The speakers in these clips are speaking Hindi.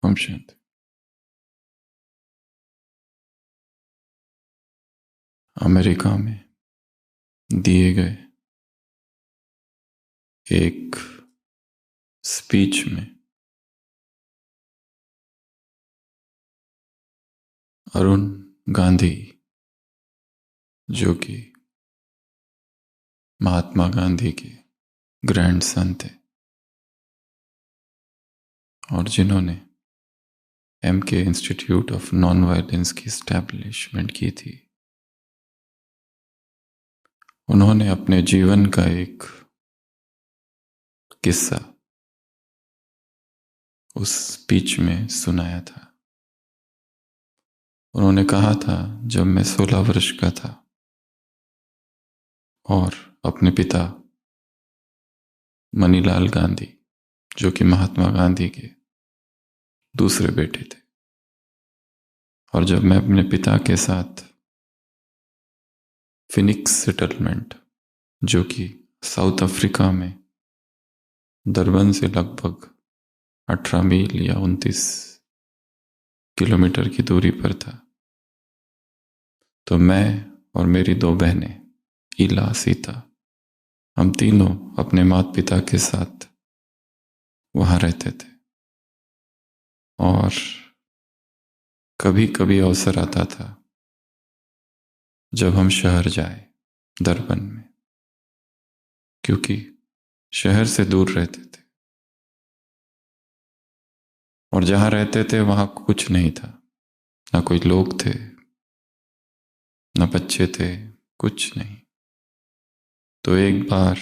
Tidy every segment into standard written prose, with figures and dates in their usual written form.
ओम शांति। अमेरिका में दिए गए एक स्पीच में अरुण गांधी, जो कि महात्मा गांधी के ग्रैंडसन थे और जिन्होंने MK institute of non violence की एस्टैब्लिशमेंट की थी, उन्होंने अपने जीवन का एक किस्सा उस स्पीच में सुनाया था। उन्होंने कहा था, जब मैं 16 वर्ष का था और अपने पिता मनीलाल गांधी, जो कि महात्मा गांधी के दूसरे बेटे थे, और जब मैं अपने पिता के साथ फिनिक्स सेटलमेंट, जो कि साउथ अफ्रीका में दरबन से लगभग 18 मील या 29 किलोमीटर की दूरी पर था, तो मैं और मेरी 2 बहनें ईला, सीता, हम तीनों अपने माता पिता के साथ वहां रहते थे। और कभी कभी अवसर आता था जब हम शहर जाए दरबन में, क्योंकि शहर से दूर रहते थे और जहां रहते थे वहां कुछ नहीं था, ना कोई लोग थे, ना बच्चे थे, कुछ नहीं। तो एक बार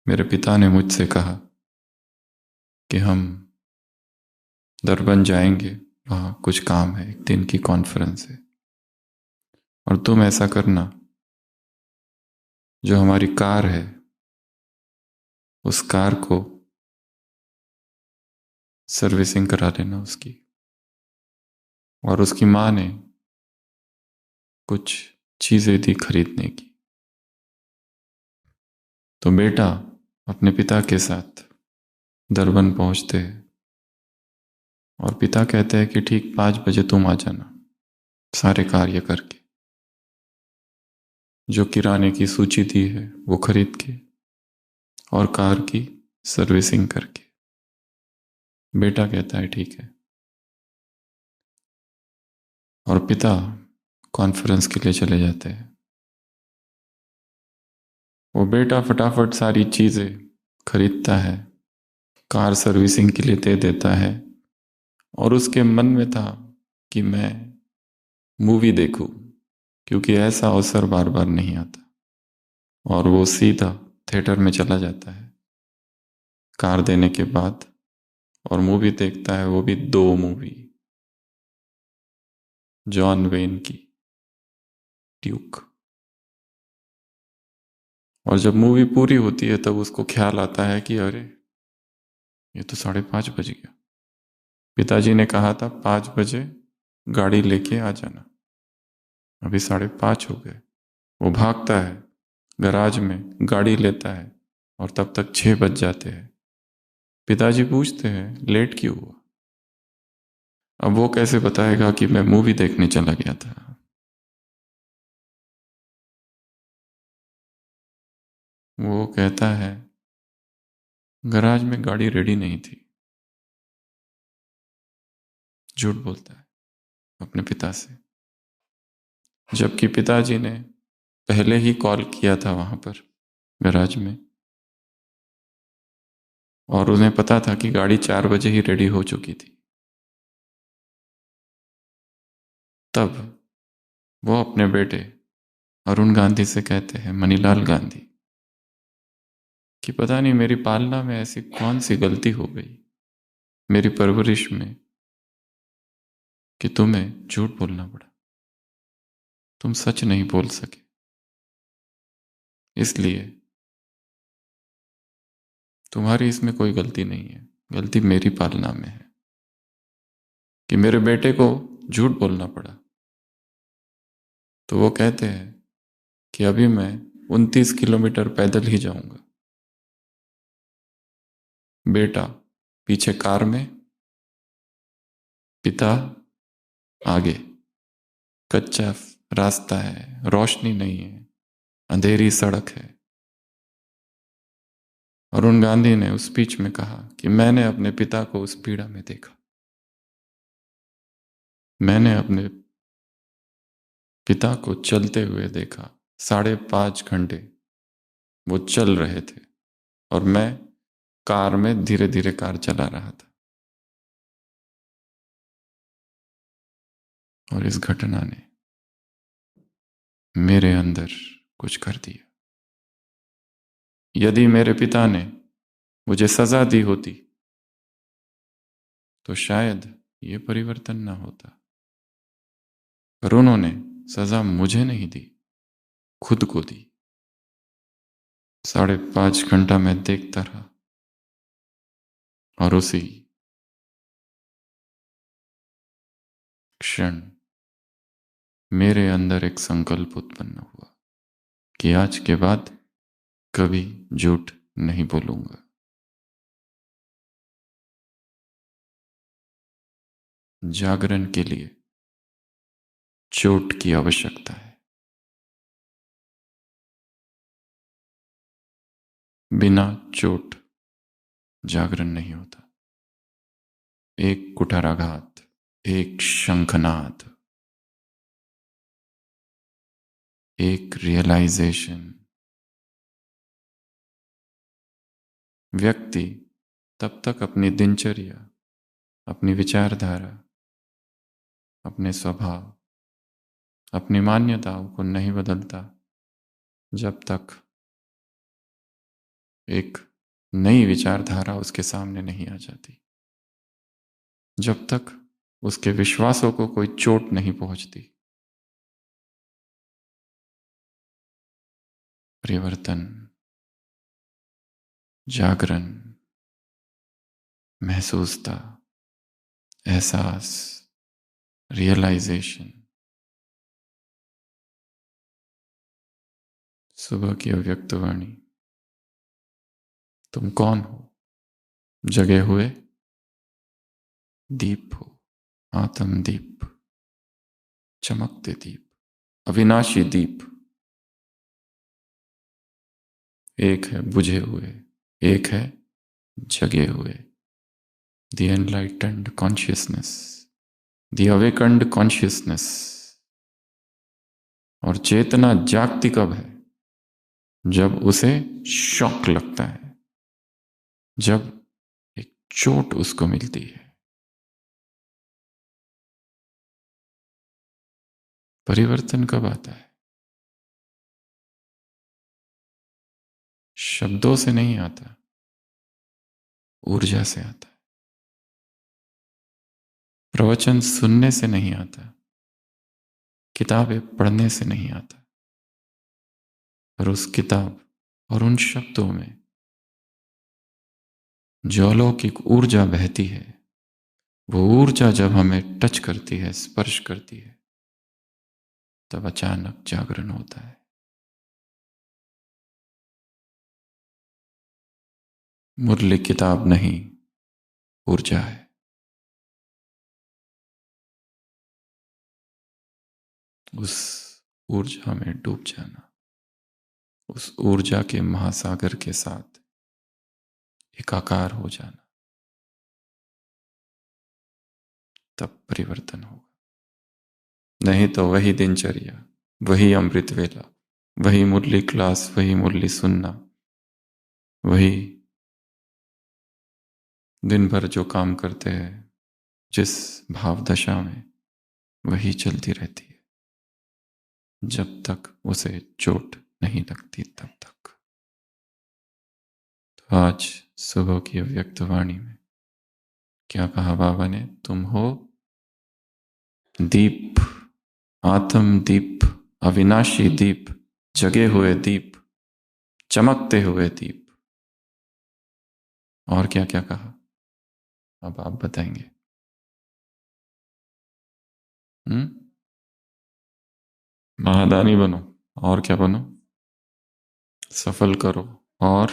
मेरे पिता ने मुझसे कहा कि हम दरबन जाएंगे, वहां कुछ काम है, एक दिन की कॉन्फ्रेंस है, और तुम ऐसा करना, जो हमारी कार है उस कार को सर्विसिंग करा लेना उसकी। और उसकी माँ ने कुछ चीजें दी खरीदने की। तो बेटा अपने पिता के साथ दरबन पहुंचते हैं और पिता कहते हैं कि ठीक 5 बजे तुम आ जाना, सारे कार्य करके, जो किराने की सूची दी है वो खरीद के और कार की सर्विसिंग करके। बेटा कहता है ठीक है, और पिता कॉन्फ्रेंस के लिए चले जाते हैं। वो बेटा फटाफट सारी चीजें खरीदता है, कार सर्विसिंग के लिए दे देता है, और उसके मन में था कि मैं मूवी देखूं, क्योंकि ऐसा अवसर बार बार नहीं आता। और वो सीधा थिएटर में चला जाता है कार देने के बाद, और मूवी देखता है, वो भी 2 मूवी, जॉन वेन की ड्यूक। और जब मूवी पूरी होती है तब उसको ख्याल आता है कि अरे ये तो 5:30 बज गया, पिताजी ने कहा था 5 बजे गाड़ी लेके आ जाना, अभी 5:30 हो गए। वो भागता है गराज में, गाड़ी लेता है, और तब तक 6 बज जाते हैं। पिताजी पूछते हैं लेट क्यों हुआ? अब वो कैसे बताएगा कि मैं मूवी देखने चला गया था? वो कहता है गराज में गाड़ी रेडी नहीं थी। झूठ बोलता है अपने पिता से, जबकि पिताजी ने पहले ही कॉल किया था वहां पर गराज में, और उन्हें पता था कि गाड़ी 4 बजे ही रेडी हो चुकी थी। तब वो अपने बेटे अरुण गांधी से कहते हैं, मनीलाल गांधी, कि पता नहीं मेरी पालना में ऐसी कौन सी गलती हो गई, मेरी परवरिश में, कि तुम्हें झूठ बोलना पड़ा, तुम सच नहीं बोल सके। इसलिए तुम्हारी इसमें कोई गलती नहीं है, गलती मेरी पालना में है कि मेरे बेटे को झूठ बोलना पड़ा। तो वो कहते हैं कि अभी मैं 29 किलोमीटर पैदल ही जाऊंगा। बेटा पीछे कार में पिता आगे, कच्चा रास्ता है, रोशनी नहीं है, अंधेरी सड़क है। अरुण गांधी ने उस स्पीच में कहा कि मैंने अपने पिता को उस पीड़ा में देखा। मैंने अपने पिता को चलते हुए देखा। 5.5 घंटे वो चल रहे थे और मैं कार में धीरे धीरे कार चला रहा था। और इस घटना ने मेरे अंदर कुछ कर दिया। यदि मेरे पिता ने मुझे सजा दी होती तो शायद ये परिवर्तन ना होता। पर उन्होंने सजा मुझे नहीं दी, खुद को दी। 5.5 घंटा मैं देखता रहा और उसी क्षण मेरे अंदर एक संकल्प उत्पन्न हुआ कि आज के बाद कभी झूठ नहीं बोलूंगा। जागरण के लिए चोट की आवश्यकता है। बिना चोट जागरण नहीं होता। एक कुठाराघात, एक शंखनाद, एक रियलाइजेशन, व्यक्ति तब तक अपनी दिनचर्या, अपनी विचारधारा, अपने स्वभाव, अपनी मान्यताओं को नहीं बदलता जब तक एक नई विचारधारा उसके सामने नहीं आ जाती, जब तक उसके विश्वासों को कोई चोट नहीं पहुंचती। परिवर्तन, जागरण, महसूसता, एहसास, रियलाइजेशन। सुबह की अव्यक्त वाणी। तुम कौन हो? जगे हुए दीप हो, आत्म दीप, चमकते दीप, अविनाशी दीप। एक है बुझे हुए, एक है जगे हुए। The enlightened consciousness, the awakened consciousness। और चेतना जागती कब है? जब उसे शॉक लगता है, जब एक चोट उसको मिलती है। परिवर्तन कब आता है? शब्दों से नहीं आता, ऊर्जा से आता है। प्रवचन सुनने से नहीं आता, किताबें पढ़ने से नहीं आता। पर उस किताब और उन शब्दों में जो अलौकिक ऊर्जा बहती है, वो ऊर्जा जब हमें टच करती है, स्पर्श करती है, तब अचानक जागरण होता है। मुरली किताब नहीं, ऊर्जा है। उस ऊर्जा में डूब जाना, उस ऊर्जा के महासागर के साथ एकाकार हो जाना, तब परिवर्तन होगा। नहीं तो वही दिनचर्या, वही अमृत वेला, वही मुरली क्लास, वही मुरली सुनना, वही दिन भर जो काम करते हैं, जिस भाव दशा में, वही चलती रहती है जब तक उसे चोट नहीं लगती, तब तक। तो आज सुबह की अव्यक्त वाणी में क्या कहा बाबा ने? तुम हो दीप, आत्म दीप, अविनाशी दीप, जगे हुए दीप, चमकते हुए दीप। और क्या क्या कहा? अब आप बताएंगे। महादानी बनो। और क्या बनो? सफल करो। और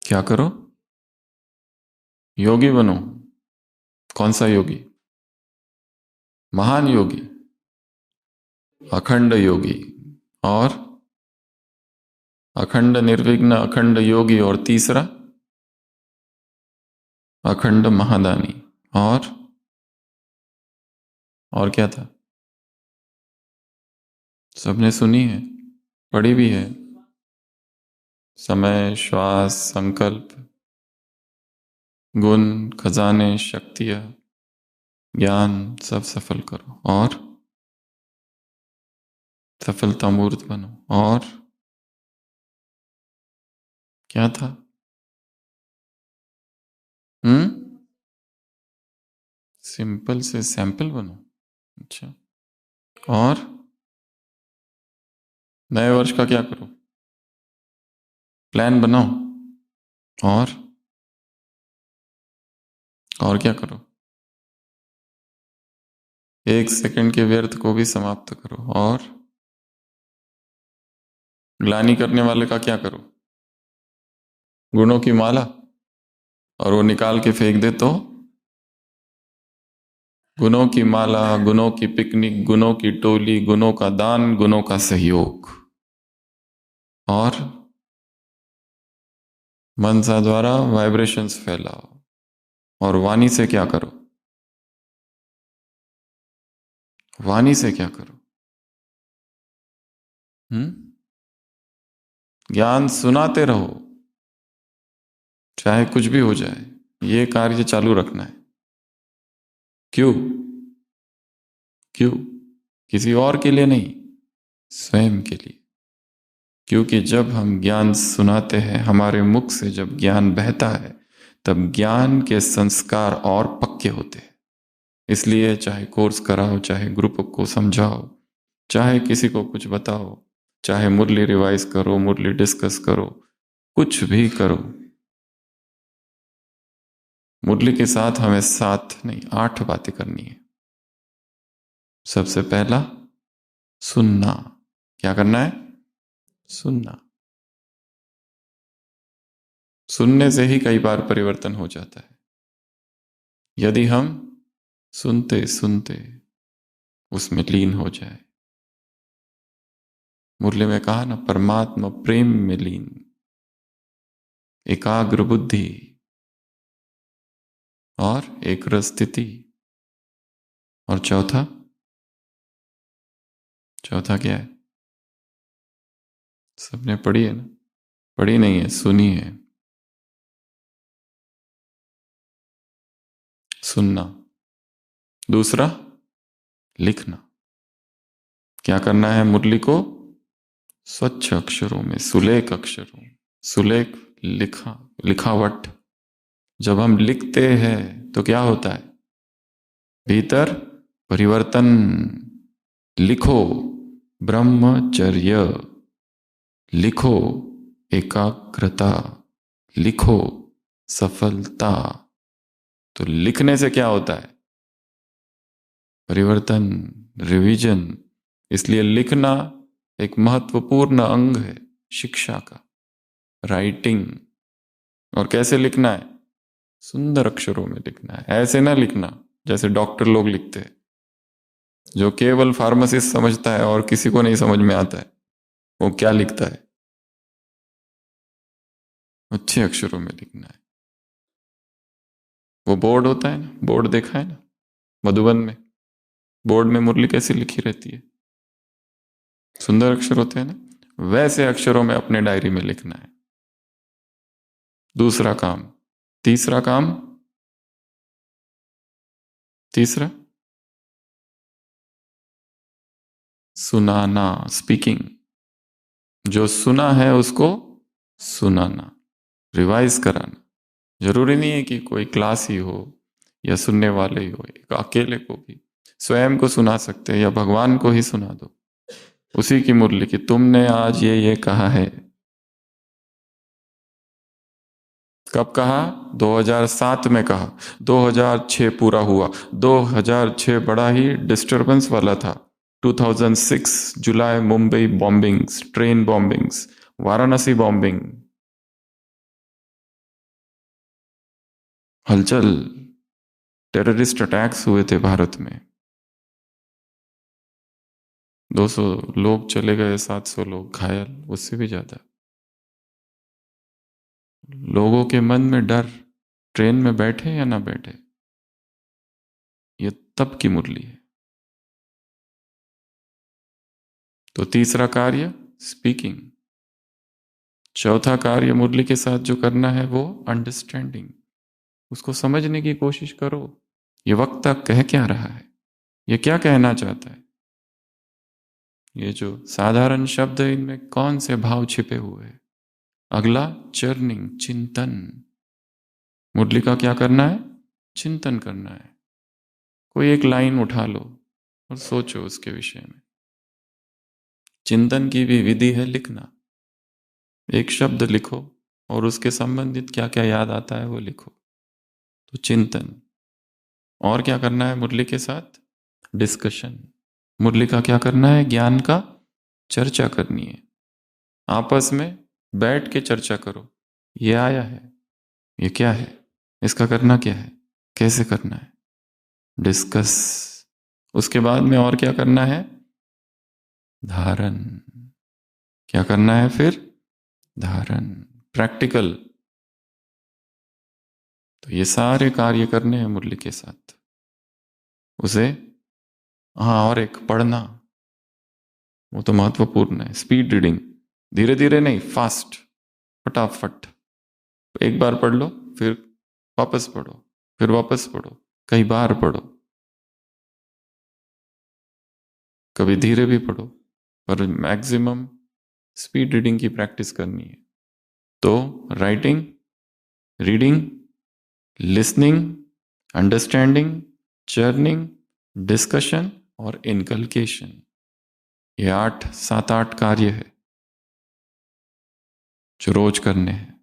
क्या करो? योगी बनो। कौन सा योगी? महान योगी, अखंड योगी, और अखंड निर्विघ्न, अखंड योगी, और तीसरा अखंड महादानी। और क्या था? सबने सुनी है, पढ़ी भी है। समय, श्वास, संकल्प, गुण, खजाने, शक्तियां, ज्ञान, सब सफल करो और सफलता मूर्त बनो। और क्या था? सिंपल से सैंपल बनो। अच्छा, और नए वर्ष का क्या करो? प्लान बनाओ। और क्या करो? 1 सेकंड के व्यर्थ को भी समाप्त करो। और ग्लानि करने वाले का क्या करो? गुणों की माला, और वो निकाल के फेंक दे तो? गुणों की माला, गुणों की पिकनिक, गुणों की टोली, गुणों का दान, गुणों का सहयोग। और मनसा द्वारा वाइब्रेशंस फैलाओ। और वाणी से क्या करो? वाणी से क्या करो? ज्ञान सुनाते रहो, चाहे कुछ भी हो जाए। ये कार्य चालू रखना है। क्यों? क्यों? किसी और के लिए नहीं, स्वयं के लिए। क्योंकि जब हम ज्ञान सुनाते हैं, हमारे मुख से जब ज्ञान बहता है, तब ज्ञान के संस्कार और पक्के होते हैं। इसलिए चाहे कोर्स कराओ, चाहे ग्रुप को समझाओ, चाहे किसी को कुछ बताओ, चाहे मुरली रिवाइज करो, मुरली डिस्कस करो, कुछ भी करो, मुरली के साथ हमें 7 नहीं 8 बातें करनी है। सबसे पहला, सुनना। क्या करना है? सुनना। सुनने से ही कई बार परिवर्तन हो जाता है। यदि हम सुनते सुनते उसमें लीन हो जाए। मुरली में कहा ना, परमात्मा प्रेम में लीन, एकाग्र बुद्धि और एक रस स्थिति। और चौथा, चौथा क्या है? सबने पढ़ी है ना? पढ़ी नहीं है, सुनी है। सुनना। दूसरा, लिखना। क्या करना है? मुरली को स्वच्छ अक्षरों में, सुलेख अक्षरों, सुलेख लिखा, लिखावट। जब हम लिखते हैं तो क्या होता है? भीतर परिवर्तन। लिखो ब्रह्मचर्य, लिखो एकाग्रता, लिखो सफलता। तो लिखने से क्या होता है? परिवर्तन, रिवीजन। इसलिए लिखना एक महत्वपूर्ण अंग है शिक्षा का, राइटिंग। और कैसे लिखना है? सुंदर अक्षरों में लिखना है। ऐसे ना लिखना जैसे डॉक्टर लोग लिखते हैं, जो केवल फार्मासिस्ट समझता है और किसी को नहीं समझ में आता है वो क्या लिखता है। अच्छे अक्षरों में लिखना है। वो बोर्ड होता है ना, बोर्ड देखा है ना मधुबन में? बोर्ड में मुरली कैसी लिखी रहती है? सुंदर अक्षर होते हैं ना, वैसे अक्षरों में अपने डायरी में लिखना है। दूसरा काम। तीसरा काम, तीसरा सुनाना, स्पीकिंग। जो सुना है उसको सुनाना, रिवाइज कराना। जरूरी नहीं है कि कोई क्लास ही हो या सुनने वाले ही हो, एक अकेले को भी स्वयं को सुना सकते हैं, या भगवान को ही सुना दो उसी की मुरली की, तुमने आज ये कहा है। कब कहा? 2007 में कहा। 2006 पूरा हुआ। 2006 बड़ा ही डिस्टरबेंस वाला था। 2006 जुलाई, Mumbai bombings, train bombings, Varanasi bombing, हलचल, टेररिस्ट अटैक्स हुए थे भारत में, 200 लोग चले गए, 700 लोग घायल, उससे भी ज्यादा। लोगों के मन में डर, ट्रेन में बैठे या ना बैठे, ये तब की मुरली है। तो तीसरा कार्य स्पीकिंग, चौथा कार्य मुरली के साथ जो करना है वो अंडरस्टैंडिंग, उसको समझने की कोशिश करो। ये वक्ता कह क्या रहा है, ये क्या कहना चाहता है, ये जो साधारण शब्द है इनमें कौन से भाव छिपे हुए हैं। अगला चर्निंग, चिंतन। मुरली का क्या करना है, चिंतन करना है। कोई एक लाइन उठा लो और सोचो उसके विषय में। चिंतन की भी विधि है लिखना। एक शब्द लिखो और उसके संबंधित क्या क्या याद आता है वो लिखो, तो चिंतन। और क्या करना है मुरली के साथ, डिस्कशन। मुरली का क्या करना है, ज्ञान का चर्चा करनी है। आपस में बैठ के चर्चा करो, ये आया है, ये क्या है, इसका करना क्या है, कैसे करना है, डिस्कस। उसके बाद में और क्या करना है, धारण। क्या करना है फिर, धारण, प्रैक्टिकल। तो ये सारे कार्य करने हैं मुरली के साथ उसे। हाँ, और एक पढ़ना, वो तो महत्वपूर्ण है। स्पीड रीडिंग, धीरे धीरे नहीं, फास्ट, फटाफट। एक बार पढ़ लो, फिर वापस पढ़ो, फिर वापस पढ़ो, कई बार पढ़ो, कभी धीरे भी पढ़ो, पर मैक्सिमम स्पीड रीडिंग की प्रैक्टिस करनी है। तो writing, reading, listening, understanding, churning, discussion और इनकलकेशन, ये 7-8 कार्य है जो रोज करने हैं।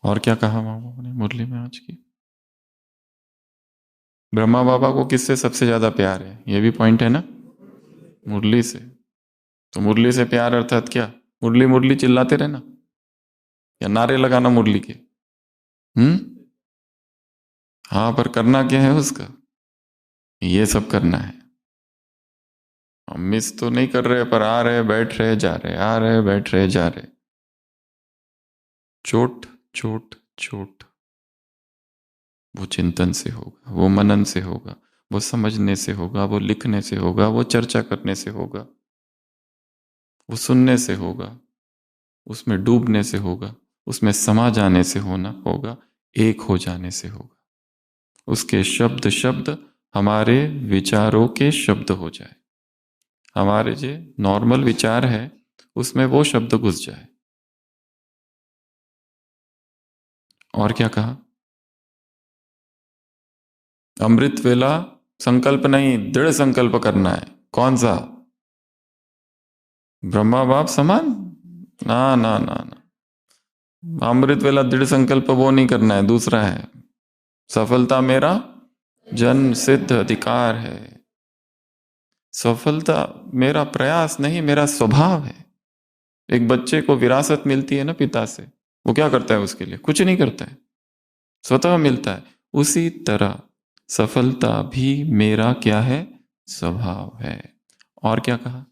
और क्या कहा मामा ने मुरली में आज की, ब्रह्मा बाबा को किससे सबसे ज्यादा प्यार है, ये भी पॉइंट है ना, मुरली से। तो मुरली से प्यार अर्थात क्या, मुरली मुरली चिल्लाते रहना या नारे लगाना मुरली के। हम्म, हाँ, पर करना क्या है उसका, ये सब करना है। हम मिस तो नहीं कर रहे, पर आ रहे बैठ रहे जा रहे, आ रहे बैठ रहे जा रहे। चोट चोट चोट, वो चिंतन से होगा, वो मनन से होगा, वो समझने से होगा, वो लिखने से होगा, वो चर्चा करने से होगा, वो सुनने से होगा, उसमें डूबने से होगा, उसमें समा जाने से होना होगा, एक हो जाने से होगा। उसके शब्द शब्द हमारे विचारों के शब्द हो जाए, हमारे जो नॉर्मल विचार है उसमें वो शब्द घुस जाए। और क्या कहा, अमृत वेला संकल्प नहीं, दृढ़ संकल्प करना है। कौन सा, ब्रह्मा बाप समान, ना ना ना ना, अमृत वेला दृढ़ संकल्प वो नहीं करना है, दूसरा है। सफलता मेरा जन्म सिद्ध अधिकार है। सफलता मेरा प्रयास नहीं, मेरा स्वभाव है। एक बच्चे को विरासत मिलती है ना पिता से, वो क्या करता है उसके लिए, कुछ नहीं करता है, स्वतः मिलता है। उसी तरह सफलता भी मेरा क्या है, स्वभाव है। और क्या कहा,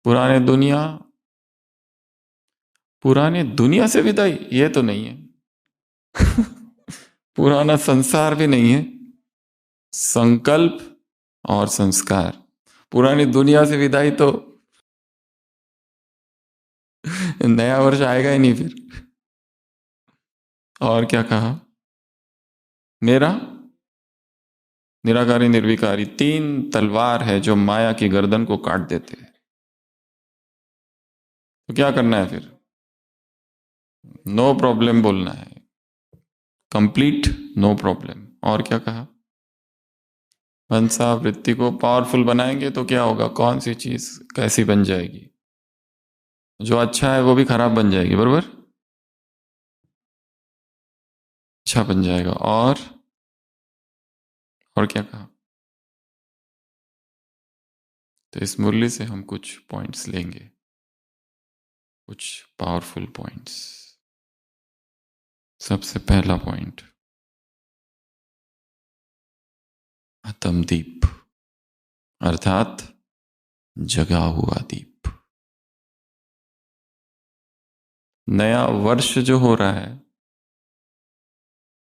पुराने दुनिया, पुराने दुनिया से विदाई, ये तो नहीं है। पुराना संसार भी नहीं है, संकल्प और संस्कार। पुरानी दुनिया से विदाई तो नया वर्ष आएगा ही नहीं फिर। और क्या कहा, मेरा निराकारी निर्विकारी, 3 तलवार है जो माया की गर्दन को काट देते हैं। तो क्या करना है फिर, नो प्रॉब्लम बोलना है, कंप्लीट नो प्रॉब्लम। और क्या कहा, मनसा वृत्ति को पावरफुल बनाएंगे तो क्या होगा, कौन सी चीज कैसी बन जाएगी, जो अच्छा है वो भी खराब बन जाएगी, बरोबर, अच्छा बन जाएगा। और क्या कहा, तो इस मुरली से हम कुछ पॉइंट्स लेंगे, कुछ पावरफुल पॉइंट्स। सबसे पहला पॉइंट, आत्मदीप अर्थात जगा हुआ दीप। नया वर्ष जो हो रहा है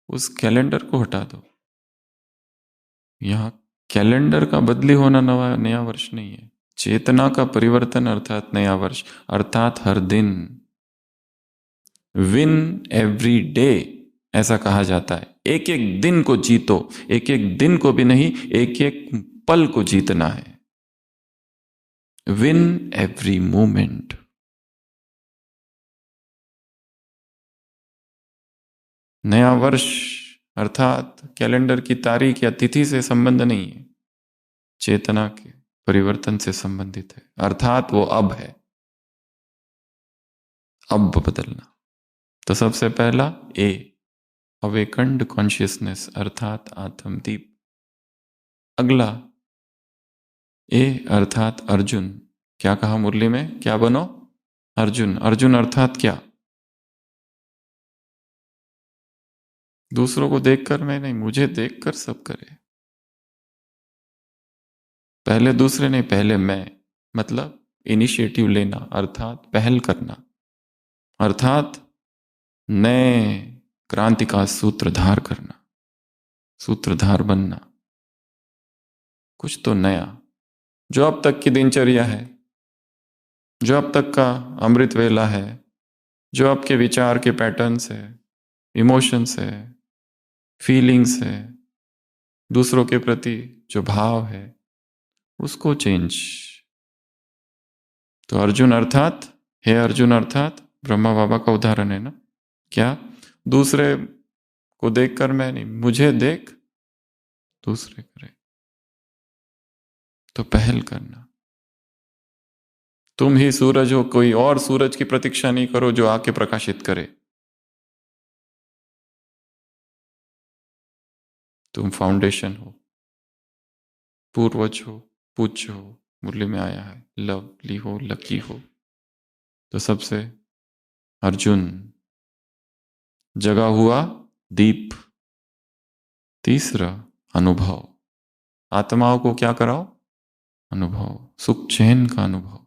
उस कैलेंडर को हटा दो। यहां कैलेंडर का बदली होना नया वर्ष नहीं है, चेतना का परिवर्तन अर्थात नया वर्ष, अर्थात हर दिन। विन एवरी डे ऐसा कहा जाता है। एक एक दिन को जीतो, एक एक दिन को भी नहीं, एक एक पल को जीतना है। Win every moment. नया वर्ष अर्थात कैलेंडर की तारीख या तिथि से संबंध नहीं है, चेतना के परिवर्तन से संबंधित है, अर्थात वो अब है, अब बदलना। तो सबसे पहला ए, अवेकंड कॉन्शियसनेस अर्थात आत्मदीप। अगला ए अर्थात अर्जुन। क्या कहा मुरली में, क्या बनो? अर्जुन। अर्जुन अर्थात क्या? दूसरों को देखकर मैं नहीं, मुझे देखकर सब करे। पहले दूसरे नहीं, पहले मैं, मतलब इनिशिएटिव लेना अर्थात पहल करना, अर्थात नए क्रांति का सूत्रधार करना, सूत्रधार बनना। कुछ तो नया जो अब तक की दिनचर्या है, जो अब तक का अमृत वेला है, जो आपके विचार के पैटर्न्स है, इमोशंस है, फीलिंग्स है, दूसरों के प्रति जो भाव है, उसको चेंज। तो अर्जुन अर्थात, हे अर्जुन अर्थात ब्रह्मा बाबा का उदाहरण है ना। क्या? दूसरे को देखकर मैं नहीं, मुझे देख दूसरे करे। तो पहल करना। तुम ही सूरज हो, कोई और सूरज की प्रतीक्षा नहीं करो जो आके प्रकाशित करे। तुम फाउंडेशन हो, पूर्वज हो, पूज्य हो, मुरली में आया है, लवली हो, लकी हो। तो सबसे अर्जुन, जगा हुआ दीप। तीसरा अनुभव। आत्माओं को क्या कराओ? अनुभव, सुख चैन का अनुभव।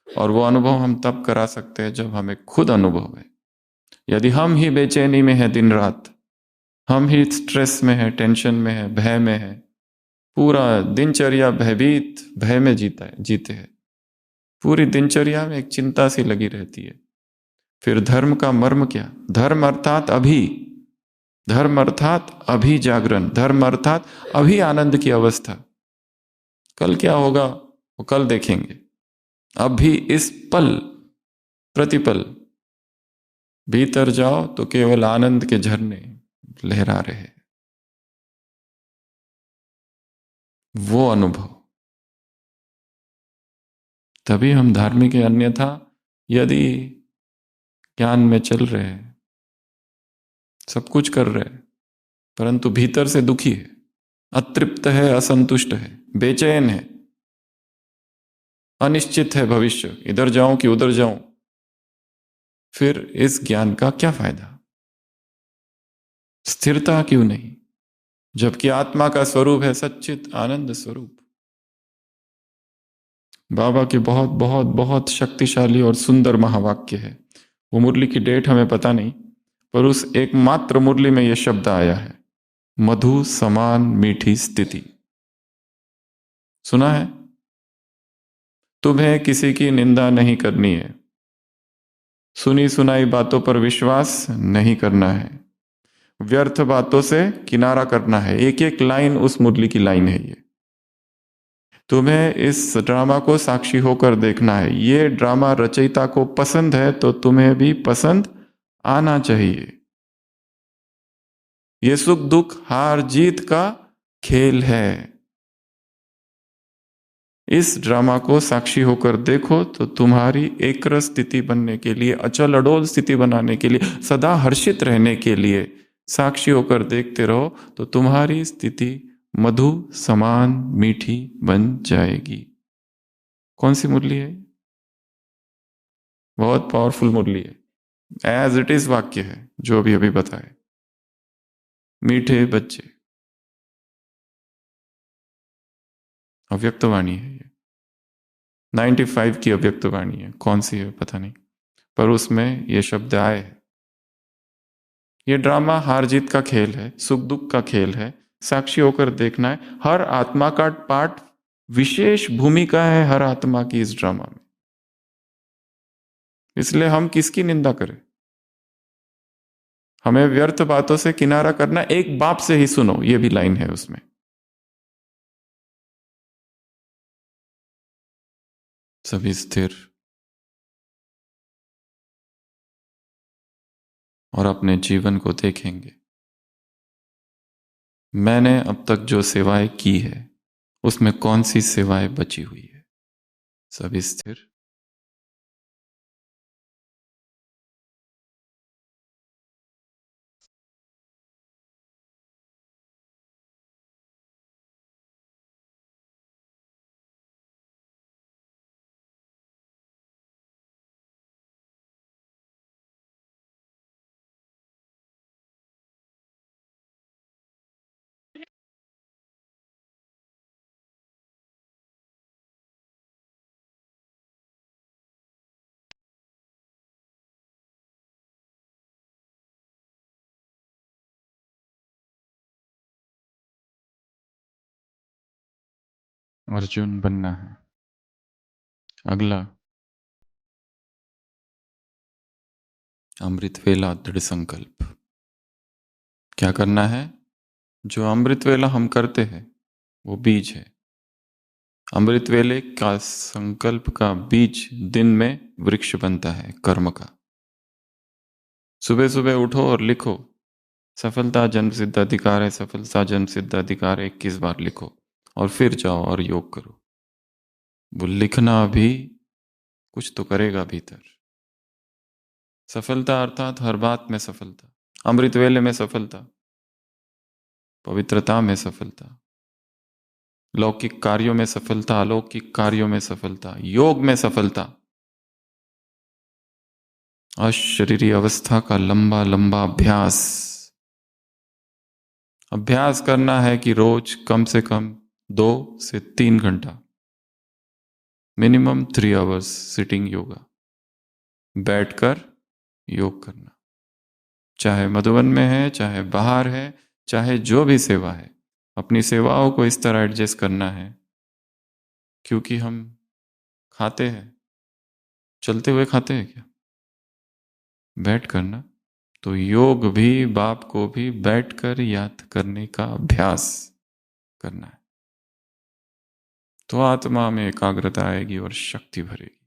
और वो अनुभव हम तब करा सकते हैं जब हमें खुद अनुभव है। यदि हम ही बेचैनी में है दिन रात, हम ही स्ट्रेस में है, टेंशन में है, भय में है, पूरा दिनचर्या भयभीत भय में जीते हैं, पूरी दिनचर्या में एक चिंता सी लगी रहती है, फिर धर्म का मर्म क्या? धर्म अर्थात अभी, धर्म अर्थात अभी जागरण, धर्म अर्थात अभी आनंद की अवस्था। कल क्या होगा वो कल देखेंगे, अभी इस पल प्रतिपल भीतर जाओ तो केवल आनंद के झरने लहरा रहे। वो अनुभव, तभी हम धार्मिक है। अन्यथा यदि ज्ञान में चल रहे हैं, सब कुछ कर रहे हैं, परंतु भीतर से दुखी है, अतृप्त है, असंतुष्ट है, बेचैन है, अनिश्चित है भविष्य, इधर जाऊं कि उधर जाऊं, फिर इस ज्ञान का क्या फायदा? स्थिरता क्यों नहीं? जबकि आत्मा का स्वरूप है सच्चित आनंद स्वरूप। बाबा के बहुत बहुत बहुत शक्तिशाली और सुंदर महावाक्य है। वो मुरली की डेट हमें पता नहीं, पर उस एकमात्र मुरली में यह शब्द आया है, मधु समान मीठी स्थिति। सुना है? तुम्हें किसी की निंदा नहीं करनी है, सुनी सुनाई बातों पर विश्वास नहीं करना है, व्यर्थ बातों से किनारा करना है। एक एक लाइन उस मुरली की लाइन है ये। तुम्हें इस ड्रामा को साक्षी होकर देखना है। ये ड्रामा रचयिता को पसंद है तो तुम्हें भी पसंद आना चाहिए। ये सुख दुख हार जीत का खेल है। इस ड्रामा को साक्षी होकर देखो तो तुम्हारी एकरस स्थिति बनने के लिए, अचल अडोल स्थिति बनाने के लिए, सदा हर्षित रहने के लिए साक्षी होकर देखते रहो तो तुम्हारी स्थिति मधु समान मीठी बन जाएगी। कौन सी मुरली है? बहुत पावरफुल मुरली है, एज इट इज वाक्य है जो अभी अभी बताए। मीठे बच्चे, अव्यक्तवाणी है ये, 95 की अव्यक्तवाणी है, कौन सी है पता नहीं, पर उसमें ये शब्द आए हैं। ये ड्रामा हार जीत का खेल है, सुख दुख का खेल है, साक्षी होकर देखना है। हर आत्मा का पाठ, विशेष भूमिका है हर आत्मा की इस ड्रामा में। इसलिए हम किसकी निंदा करें? हमें व्यर्थ बातों से किनारा करना, एक बाप से ही सुनो, ये भी लाइन है उसमें। सभी स्थिर और अपने जीवन को देखेंगे। मैंने अब तक जो सेवाएं की है उसमें कौन सी सेवाएं बची हुई है? सभी स्थिर। अर्जुन बनना है। अगला, अमृत वेला दृढ़ संकल्प। क्या करना है? जो अमृत वेला हम करते हैं वो बीज है। अमृत वेले का संकल्प का बीज दिन में वृक्ष बनता है कर्म का। सुबह सुबह उठो और लिखो, सफलता जन्म सिद्ध अधिकार है, सफलता जन्म सिद्ध अधिकार है, 21 बार लिखो और फिर जाओ और योग करो। वो लिखना भी कुछ तो करेगा भीतर। सफलता अर्थात हर बात में सफलता, अमृत वेले में सफलता, पवित्रता में सफलता, लौकिक कार्यों में सफलता, अलौकिक कार्यों में सफलता, योग में सफलता, अशरीरी अवस्था का लंबा लंबा अभ्यास। अभ्यास करना है कि रोज कम से कम 2 से 3 घंटा, मिनिमम 3 आवर्स सिटिंग योगा, बैठकर योग करना। चाहे मधुबन में है, चाहे बाहर है, चाहे जो भी सेवा है, अपनी सेवाओं को इस तरह एडजस्ट करना है। क्योंकि हम खाते हैं, चलते हुए खाते हैं क्या? बैठ करना। तो योग भी बाप को भी बैठकर याद करने का अभ्यास करना है। तो आत्मा में एकाग्रता आएगी और शक्ति भरेगी।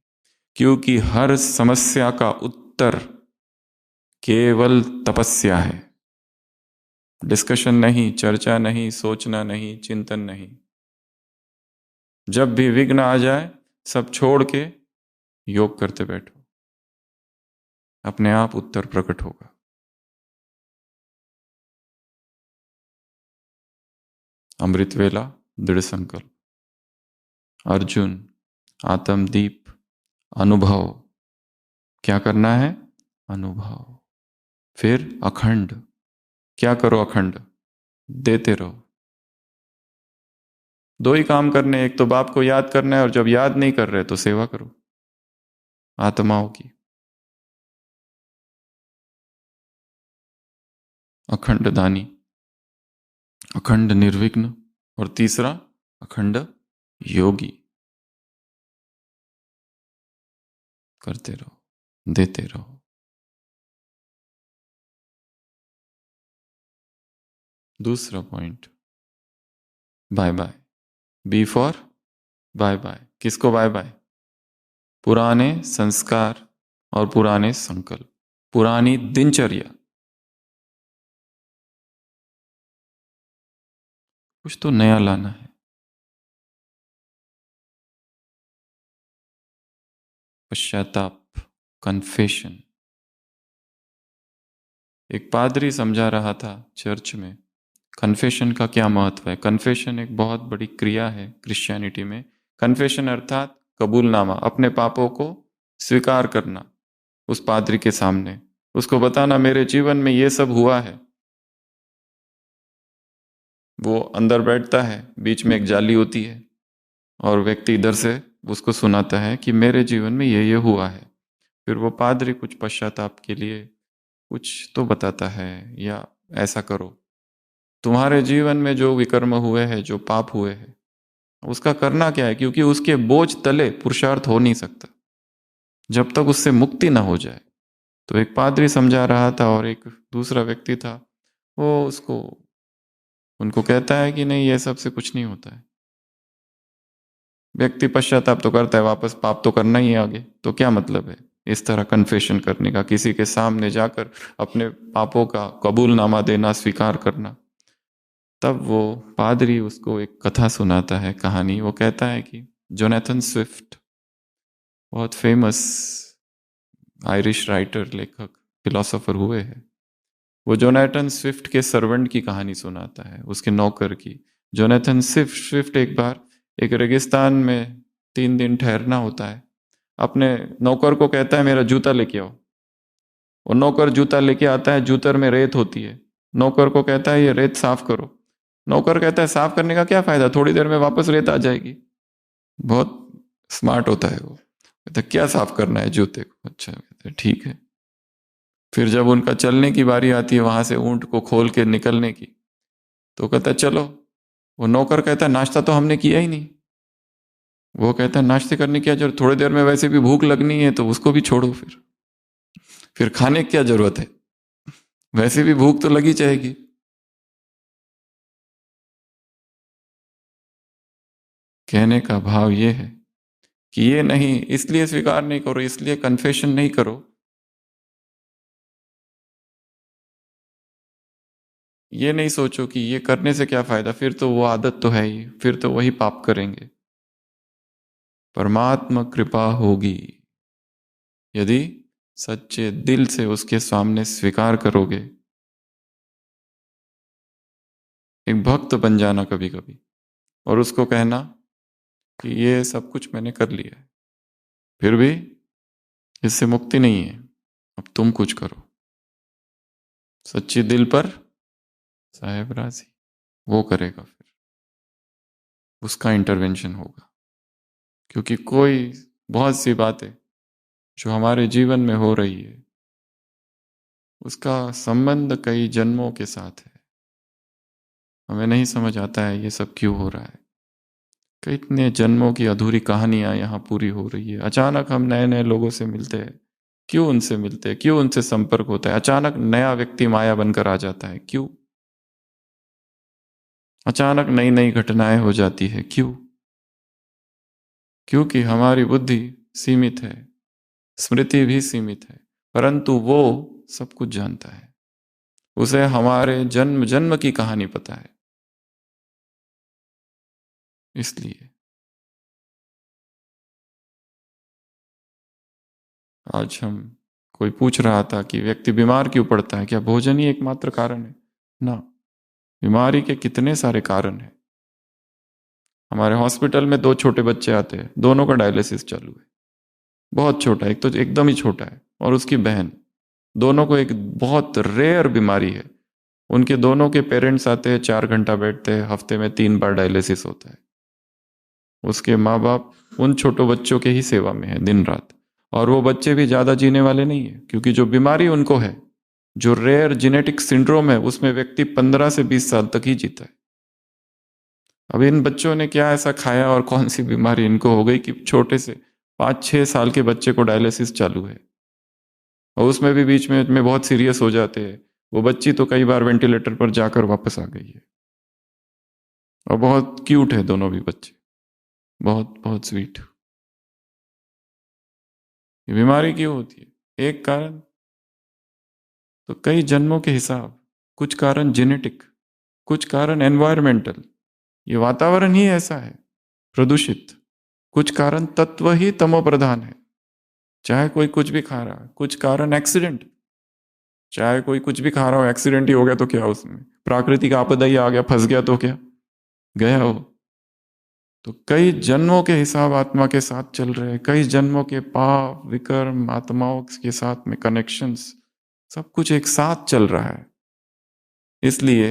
क्योंकि हर समस्या का उत्तर केवल तपस्या है। डिस्कशन नहीं, चर्चा नहीं, सोचना नहीं, चिंतन नहीं। जब भी विघ्न आ जाए सब छोड़ के योग करते बैठो, अपने आप उत्तर प्रकट होगा। अमृत वेला दृढ़ संकल्प। अर्जुन, आत्मदीप, अनुभव। क्या करना है? अनुभव। फिर अखंड। क्या करो? अखंड देते रहो। 2 ही काम करने, एक तो बाप को याद करना है, और जब याद नहीं कर रहे तो सेवा करो आत्माओं की। अखंड दानी, अखंड निर्विघ्न, और तीसरा अखंड योगी। करते रहो, देते रहो। दूसरा point, bye bye. B for bye bye. किसको बाय बाय? पुराने संस्कार और पुराने संकल्प, पुरानी दिनचर्या। कुछ तो नया लाना है। पश्चाताप, कन्फेशन। एक पादरी समझा रहा था चर्च में कन्फेशन का क्या महत्व है। कन्फेशन एक बहुत बड़ी क्रिया है क्रिश्चियनिटी में। कन्फेशन अर्थात कबूलनामा, अपने पापों को स्वीकार करना। उस पादरी के सामने, उसको बताना मेरे जीवन में ये सब हुआ है। वो अंदर बैठता है, बीच में एक जाली होती है, और व्यक्ति इधर से उसको सुनाता है कि मेरे जीवन में ये हुआ है। फिर वो पादरी कुछ पश्चाताप के लिए कुछ तो बताता है, या ऐसा करो, तुम्हारे जीवन में जो विकर्म हुए हैं, जो पाप हुए हैं, उसका करना क्या है, क्योंकि उसके बोझ तले पुरुषार्थ हो नहीं सकता जब तक उससे मुक्ति ना हो जाए। तो एक पादरी समझा रहा था, और एक दूसरा व्यक्ति था, वो उसको उनको कहता है कि नहीं, ये सब से कुछ नहीं होता है। व्यक्ति पश्चाताप तो करता है, वापस पाप तो करना ही है आगे, तो क्या मतलब है इस तरह कन्फेशन करने का, किसी के सामने जाकर अपने पापों का कबूलनामा देना, स्वीकार करना। तब वो पादरी उसको एक कथा सुनाता है, कहानी। वो कहता है कि जोनाथन स्विफ्ट बहुत फेमस आयरिश राइटर, लेखक, फिलोसोफर हुए हैं। वो जोनाथन स्विफ्ट के सर्वेंट की कहानी सुनाता है, उसके नौकर की। जोनाथन स्विफ्ट एक बार एक रेगिस्तान में 3 दिन ठहरना होता है। अपने नौकर को कहता है मेरा जूता लेके आओ। वो नौकर जूता लेके आता है, जूतर में रेत होती है। नौकर को कहता है ये रेत साफ करो। नौकर कहता है साफ करने का क्या फायदा, थोड़ी देर में वापस रेत आ जाएगी। बहुत स्मार्ट होता है वो, कहता है क्या साफ करना है जूते को। अच्छा, कहता है ठीक है। फिर जब उनका चलने की बारी आती है, वहां से ऊंट को खोल के निकलने की, तो कहता है चलो। वो नौकर कहता है नाश्ता तो हमने किया ही नहीं। वो कहता है नाश्ते करने की क्या जरूरत, थोड़ी देर में वैसे भी भूख लगनी है, तो उसको भी छोड़ो। फिर खाने की क्या जरूरत है, वैसे भी भूख तो लगी जाएगी। कहने का भाव ये है कि ये नहीं, इसलिए स्वीकार नहीं करो, इसलिए कन्फेशन नहीं करो, ये नहीं सोचो कि ये करने से क्या फायदा, फिर तो वो आदत तो है ही, फिर तो वही पाप करेंगे। परमात्मा कृपा होगी यदि सच्चे दिल से उसके सामने स्वीकार करोगे। एक भक्त बन जाना कभी कभी, और उसको कहना कि ये सब कुछ मैंने कर लिया है, फिर भी इससे मुक्ति नहीं है, अब तुम कुछ करो। सच्ची दिल पर साहेब राजी, वो करेगा, फिर उसका इंटरवेंशन होगा। क्योंकि कोई बहुत सी बातें जो हमारे जीवन में हो रही है, उसका संबंध कई जन्मों के साथ है। हमें नहीं समझ आता है ये सब क्यों हो रहा है। कितने जन्मों की अधूरी कहानियां यहाँ पूरी हो रही है। अचानक हम नए नए लोगों से मिलते हैं, क्यों उनसे मिलते हैं, क्यों उनसे संपर्क होता है। अचानक नया व्यक्ति माया बनकर आ जाता है, क्यों। अचानक नई नई घटनाएं हो जाती है, क्यों। क्योंकि हमारी बुद्धि सीमित है, स्मृति भी सीमित है, परंतु वो सब कुछ जानता है। उसे हमारे जन्म जन्म की कहानी पता है। इसलिए आज हम, कोई पूछ रहा था कि व्यक्ति बीमार क्यों पड़ता है, क्या भोजन ही एकमात्र कारण है ना। बीमारी के कितने सारे कारण हैं। हमारे हॉस्पिटल में 2 छोटे बच्चे आते हैं, दोनों का डायलिसिस चालू है। बहुत छोटा, एक तो एकदम ही छोटा है, और उसकी बहन। दोनों को एक बहुत रेयर बीमारी है। उनके दोनों के पेरेंट्स आते हैं, 4 घंटा बैठते हैं, हफ्ते में 3 बार डायलिसिस होता है। उसके माँ बाप उन छोटो बच्चों के ही सेवा में है दिन रात। और वो बच्चे भी ज्यादा जीने वाले नहीं है, क्योंकि जो बीमारी उनको है, जो रेयर जेनेटिक सिंड्रोम है, उसमें व्यक्ति 15 से 20 साल तक ही जीता है। अब इन बच्चों ने क्या ऐसा खाया और कौन सी बीमारी इनको हो गई कि छोटे से 5-6 साल के बच्चे को डायलिसिस चालू है। और उसमें भी बीच में बहुत सीरियस हो जाते हैं। वो बच्ची तो कई बार वेंटिलेटर पर जाकर वापस आ गई है। और बहुत क्यूट है दोनों भी बच्चे, बहुत बहुत स्वीट। ये बीमारी क्यों होती है, एक कारण तो कई जन्मों के हिसाब, कुछ कारण जेनेटिक, कुछ कारण एनवायरमेंटल, ये वातावरण ही ऐसा है प्रदूषित। कुछ कारण तत्व ही तमो प्रधान है, चाहे कोई कुछ भी खा रहा है। कुछ कारण एक्सीडेंट, चाहे कोई कुछ भी खा रहा हो, एक्सीडेंट ही हो गया तो क्या, उसमें प्राकृतिक आपदा ही आ गया, फंस गया तो क्या, गया हो। तो कई जन्मों के हिसाब आत्मा के साथ चल रहे हैं, कई जन्मों के पाप विकर्म आत्माओं के साथ में कनेक्शंस, सब कुछ एक साथ चल रहा है। इसलिए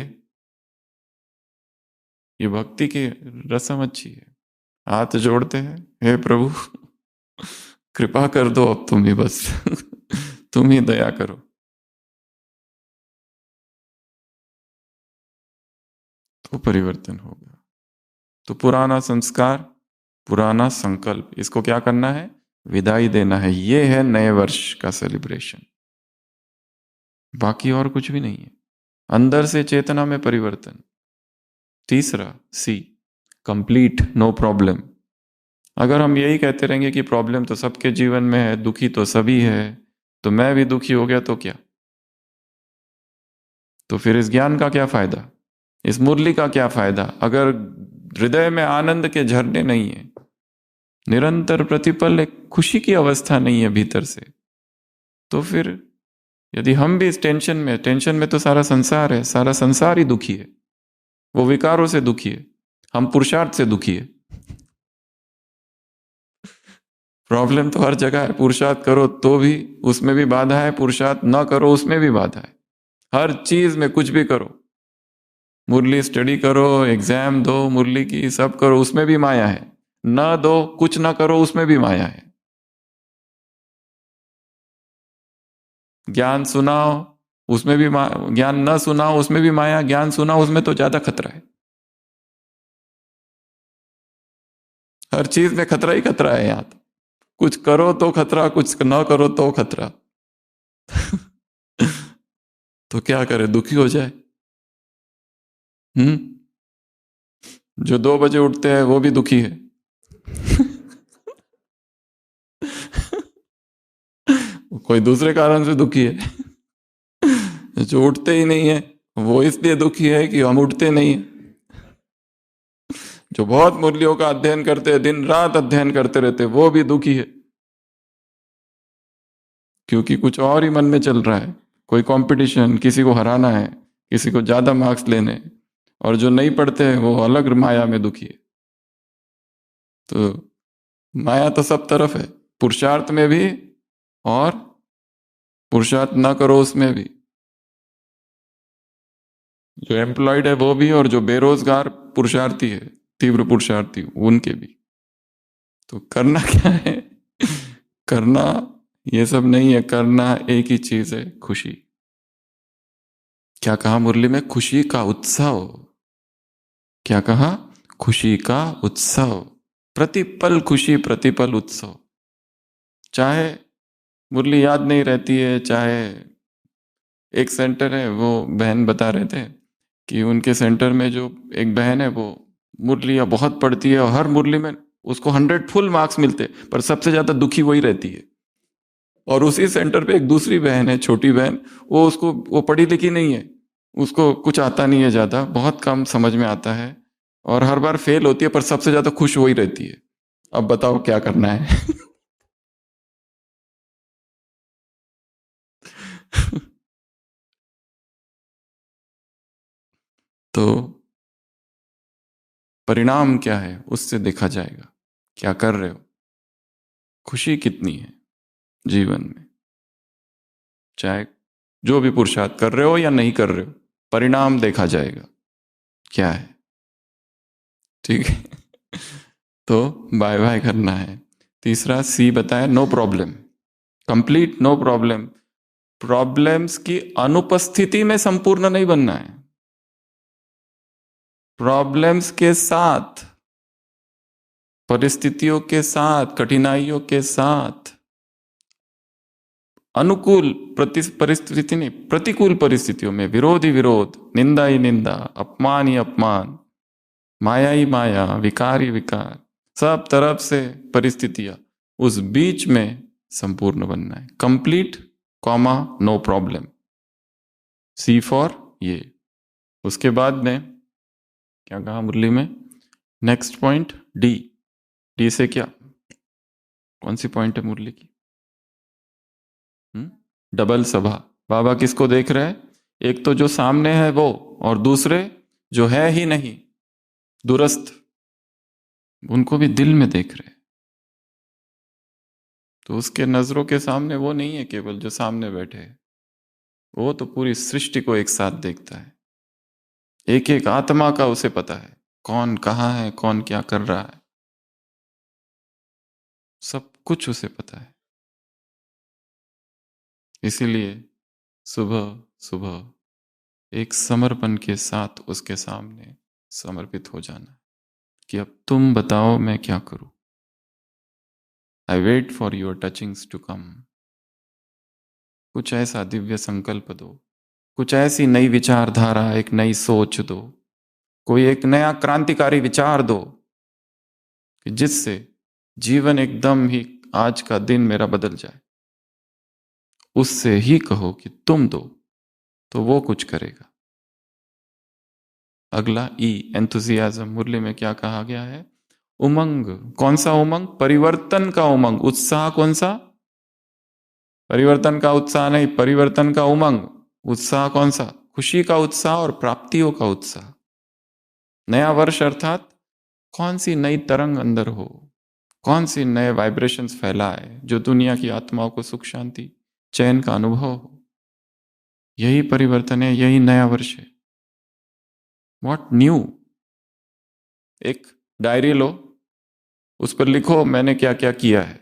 ये भक्ति की रस्म अच्छी है। हाथ जोड़ते हैं, हे प्रभु कृपा कर दो, अब तुम ही बस तुम ही दया करो। तो परिवर्तन होगा। तो पुराना संस्कार, पुराना संकल्प, इसको क्या करना है? विदाई देना है। ये है नए वर्ष का सेलिब्रेशन, बाकी और कुछ भी नहीं है। अंदर से चेतना में परिवर्तन। तीसरा सी, कंप्लीट नो प्रॉब्लम। अगर हम यही कहते रहेंगे कि प्रॉब्लम तो सबके जीवन में है, दुखी तो सभी है, तो मैं भी दुखी हो गया तो क्या? तो फिर इस ज्ञान का क्या फायदा, इस मुरली का क्या फायदा, अगर हृदय में आनंद के झरने नहीं है, निरंतर प्रतिपल एक खुशी की अवस्था नहीं है भीतर से, तो फिर यदि हम भी इस टेंशन में तो सारा संसार है, सारा संसार ही दुखी है, वो विकारों से दुखी है, हम पुरुषार्थ से दुखी है। प्रॉब्लम तो हर जगह है, पुरुषार्थ करो तो भी उसमें भी बाधा है, पुरुषार्थ न करो उसमें भी बाधा है। हर चीज में कुछ भी करो, मुरली स्टडी करो, एग्जाम दो मुरली की, सब करो, उसमें भी माया है। न दो, कुछ ना करो, उसमें भी माया है। ज्ञान सुनाओ, उसमें भी ज्ञान न सुनाओ, उसमें भी माया, ज्ञान सुनाओ, उसमें तो ज्यादा खतरा है। हर चीज में खतरा ही खतरा है यहां तो। कुछ करो तो खतरा, कुछ न करो तो खतरा। तो क्या करे, दुखी हो जाए? हम्म। जो 2 बजे उठते हैं वो भी दुखी है। कोई दूसरे कारण से दुखी है। जो उठते ही नहीं है वो इसलिए दुखी है कि हम उठते नहीं है। जो बहुत मुरलियों का अध्ययन करते हैं, दिन रात अध्ययन करते रहते हैं, वो भी दुखी है, क्योंकि कुछ और ही मन में चल रहा है। कोई कंपटीशन, किसी को हराना है, किसी को ज्यादा मार्क्स लेने, और जो नहीं पढ़ते हैं वो अलग माया में दुखी है। तो माया तो सब तरफ है, पुरुषार्थ में भी और पुरुषार्थ ना करो उसमें भी। जो एम्प्लॉयड है वो भी, और जो बेरोजगार पुरुषार्थी है, तीव्र पुरुषार्थी, उनके भी। तो करना क्या है? करना ये सब नहीं है, करना एक ही चीज है, खुशी। क्या कहा मुरली में? खुशी का उत्सव। क्या कहा? खुशी का उत्सव। प्रतिपल खुशी, प्रतिपल उत्सव। चाहे मुरली याद नहीं रहती है, चाहे एक सेंटर है, वो बहन बता रहे थे कि उनके सेंटर में जो एक बहन है वो मुरलियाँ बहुत पढ़ती है, और हर मुरली में उसको 100 फुल मार्क्स मिलते, पर सबसे ज्यादा दुखी वही रहती है। और उसी सेंटर पे एक दूसरी बहन है, छोटी बहन, वो पढ़ी लिखी नहीं है, उसको कुछ आता नहीं है, ज्यादा बहुत कम समझ में आता है, और हर बार फेल होती है, पर सबसे ज्यादा खुश वही रहती है। अब बताओ क्या करना है? तो परिणाम क्या है उससे देखा जाएगा, क्या कर रहे हो, खुशी कितनी है जीवन में। चाहे जो भी पुरुषार्थ कर रहे हो या नहीं कर रहे हो, परिणाम देखा जाएगा क्या है। ठीक है? तो बाय बाय करना है। तीसरा सी बताया, no problem, complete no problem. Problems की अनुपस्थिति में संपूर्ण नहीं बनना है, प्रॉब्लम्स के साथ, परिस्थितियों के साथ, कठिनाइयों के साथ, अनुकूल परिस्थिति नहीं, प्रतिकूल परिस्थितियों में विरोध ही विरोध, निंदा ही निंदा, अपमान ही अपमान, माया ही माया, विकार ही विकार, सब तरफ से परिस्थितियां, उस बीच में संपूर्ण बनना है। Complete comma no problem, C for ये। उसके बाद में क्या कहा मुरली में? Next point D. डी से क्या, कौन सी पॉइंट है मुरली की? डबल सभा। बाबा किसको देख रहे हैं? एक तो जो सामने है वो, और दूसरे जो है ही नहीं, दूरस्थ। उनको भी दिल में देख रहे हैं। तो उसके नजरों के सामने वो नहीं है केवल जो सामने बैठे है, वो तो पूरी सृष्टि को एक साथ देखता है। एक एक आत्मा का उसे पता है, कौन कहाँ है, कौन क्या कर रहा है, सब कुछ उसे पता है। इसीलिए सुबह सुबह एक समर्पण के साथ उसके सामने समर्पित हो जाना कि अब तुम बताओ मैं क्या करूं। I wait for your touchings to come. कुछ ऐसा दिव्य संकल्प दो, कुछ ऐसी नई विचारधारा, एक नई सोच दो, कोई एक नया क्रांतिकारी विचार दो कि जिससे जीवन एकदम ही आज का दिन मेरा बदल जाए। उससे ही कहो कि तुम दो, तो वो कुछ करेगा। अगला ई, एंथुजियाज्म। मुरली में क्या कहा गया है? उमंग। कौन सा उमंग? परिवर्तन का उमंग। उत्साह कौन सा? परिवर्तन का उत्साह नहीं, परिवर्तन का उमंग। उत्साह कौन सा? खुशी का उत्साह और प्राप्तियों का उत्साह। नया वर्ष अर्थात कौन सी नई तरंग अंदर हो, कौन सी नए वाइब्रेशंस फैलाए जो दुनिया की आत्माओं को सुख शांति चैन का अनुभव हो। यही परिवर्तन है, यही नया वर्ष है। What new? एक डायरी लो, उस पर लिखो मैंने क्या क्या किया है,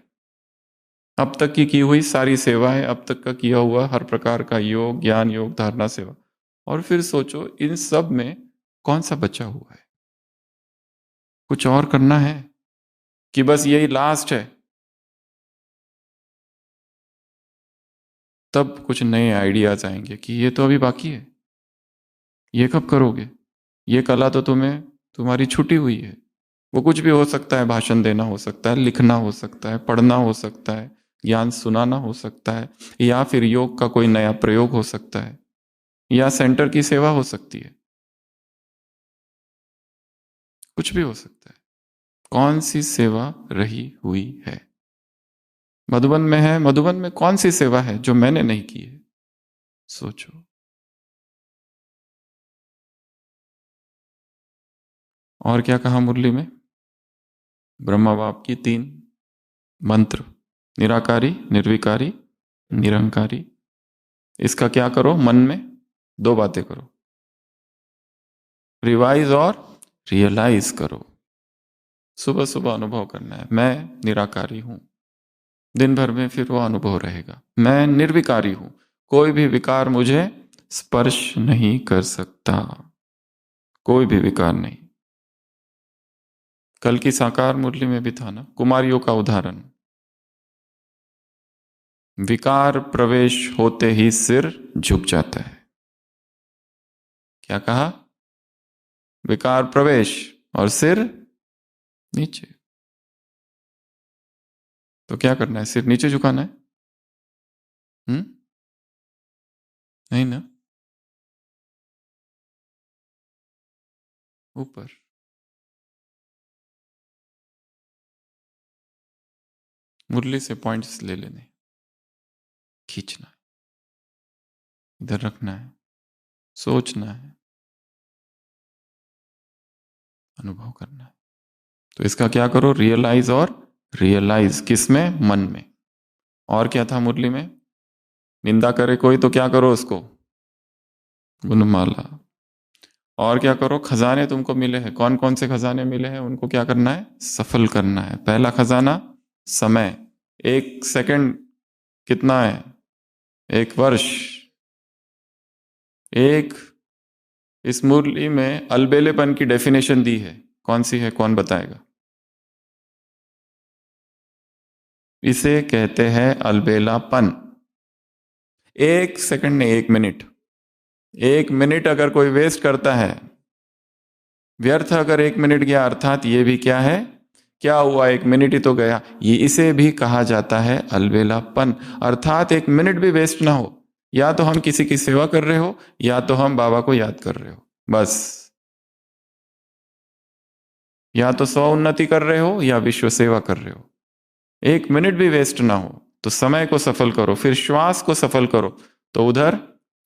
अब तक की हुई सारी सेवाएं, अब तक का किया हुआ हर प्रकार का योग, ज्ञान योग, धारणा सेवा। और फिर सोचो इन सब में कौन सा बचा हुआ है, कुछ और करना है कि बस यही लास्ट है। तब कुछ नए आइडियाज आएंगे कि ये तो अभी बाकी है, ये कब करोगे, ये कला तो तुम्हें तुम्हारी छुटी हुई है। वो कुछ भी हो सकता है, भाषण देना हो सकता है, लिखना हो सकता है, पढ़ना हो सकता है, ज्ञान सुनाना हो सकता है, या फिर योग का कोई नया प्रयोग हो सकता है, या सेंटर की सेवा हो सकती है। कुछ भी हो सकता है। कौन सी सेवा रही हुई है? मधुबन में है, मधुबन में कौन सी सेवा है जो मैंने नहीं की है? सोचो। और क्या कहा मुरली में? ब्रह्मा बाप की 3 मंत्र, निराकारी, निर्विकारी, निरंकारी। इसका क्या करो? मन में 2 बातें करो, रिवाइज और रियलाइज करो। सुबह सुबह अनुभव करना है, मैं निराकारी हूं। दिन भर में फिर वो अनुभव रहेगा, मैं निर्विकारी हूं, कोई भी विकार मुझे स्पर्श नहीं कर सकता, कोई भी विकार नहीं। कल की साकार मुरली में भी था ना, कुमारियों का उदाहरण। विकार प्रवेश होते ही सिर झुक जाता है। क्या कहा? विकार प्रवेश और सिर नीचे। तो क्या करना है? सिर नीचे झुकाना है? नहीं ना, ऊपर। मुरली से पॉइंट्स ले लेने, खींचना है, इधर रखना है, सोचना है, अनुभव करना है। तो इसका क्या करो? रियलाइज और रियलाइज। किसमें? मन में। और क्या था मुरली में? निंदा करे कोई तो क्या करो? उसको गुणमाला। और क्या करो? खजाने तुमको मिले हैं, कौन कौन से खजाने मिले हैं उनको क्या करना है? सफल करना है। पहला खजाना समय। 1 सेकंड कितना है? 1 वर्ष। एक, इस मुरली में अलबेलेपन की डेफिनेशन दी है, कौन सी है? कौन बताएगा? इसे कहते हैं अलबेलापन। 1 सेकंड नहीं, 1 मिनट। 1 मिनट अगर कोई वेस्ट करता है, व्यर्थ अगर 1 मिनट गया, अर्थात ये भी क्या है? क्या हुआ? 1 मिनट ही तो गया। ये इसे भी कहा जाता है अलबेलापन। अर्थात 1 मिनट भी वेस्ट ना हो। या तो हम किसी की सेवा कर रहे हो, या तो हम बाबा को याद कर रहे हो, बस। या तो स्व उन्नति कर रहे हो या विश्व सेवा कर रहे हो। 1 मिनट भी वेस्ट ना हो। तो समय को सफल करो, फिर श्वास को सफल करो, तो उधर